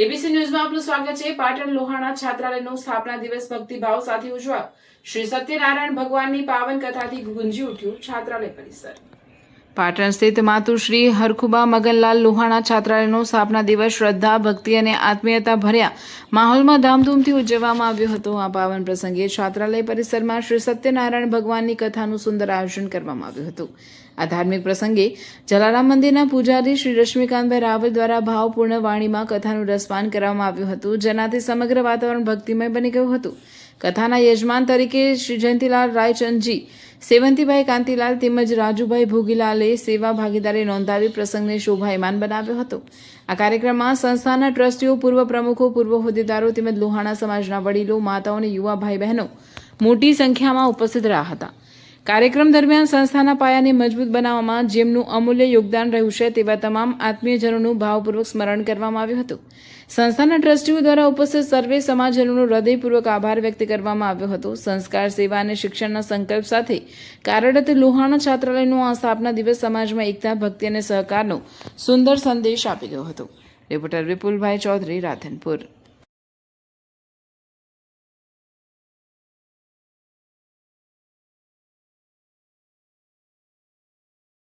ABC ન્યૂઝમાં આપનું સ્વાગત છે। પાટણ લોહાણા છાત્રાલયનો સ્થાપના દિવસ ભક્તિભાવ સાથે ઉજવાયો। શ્રી સત્યનારાયણ ભગવાનની પાવન કથાથી ગુંજી ઉઠ્યું છાત્રાલય પરિસર। પાટણ સ્થિત માતુશ્રી હરખુબા મગનલાલ લોહાણા છાત્રાલયનો સ્થાપના દિવસ શ્રદ્ધા, ભક્તિ અને આત્મીયતા ભર્યા માહોલમાં ધામધૂમથી ઉજવવામાં આવ્યો હતો। આ પાવન પ્રસંગે છાત્રાલય પરિસરમાં શ્રી સત્યનારાયણ ભગવાનની કથાનું સુંદર આયોજન કરવામાં આવ્યું હતું। આ ધાર્મિક પ્રસંગે જલારામ મંદિરના પૂજારી શ્રી રશ્મિકાંતભાઈ રાવલ દ્વારા ભાવપૂર્ણ વાણીમાં કથાનું રસપાન કરવામાં આવ્યું હતું, જેનાથી સમગ્ર વાતાવરણ ભક્તિમય બની ગયું હતું। કથાના યજમાન તરીકે શ્રી જયંતિલાલ રાયચંદજી, સેવંતીભાઈ કાંતિલાલ તેમજ રાજુભાઈ ભોગીલાલે સેવા ભાગીદારી નોંધાવી પ્રસંગને શોભાયમાન બનાવ્યો હતો। આ કાર્યક્રમમાં સંસ્થાના ટ્રસ્ટીઓ, પૂર્વ પ્રમુખો, પૂર્વ હોદ્દેદારો તેમજ લોહાણા સમાજના વડીલો, માતાઓ અને યુવા ભાઈ બહેનો મોટી સંખ્યામાં ઉપસ્થિત રહ્યા હતા। કાર્યક્રમ દરમિયાન સંસ્થાના પાયાને મજબૂત બનાવવામાં જેમનું અમૂલ્ય યોગદાન રહ્યું છે તેવા તમામ આત્મીયજનોનું ભાવપૂર્વક સ્મરણ કરવામાં આવ્યું હતું। સંસ્થાના ટ્રસ્ટીઓ દ્વારા ઉપસ્થિત સર્વે સમાજજનોનો હૃદયપૂર્વક આભાર વ્યક્ત કરવામાં આવ્યો હતો। સંસ્કાર, સેવા અને શિક્ષણના સંકલ્પ સાથે કાર્યરત લોહાણા છાત્રાલયનો આ સ્થાપના દિવસ સમાજમાં એકતા, ભક્તિ અને સહકારનો સુંદર સંદેશ આપી ગયો હતો। રિપોર્ટર વિપુલભાઈ ચૌધરી, રાધનપુર।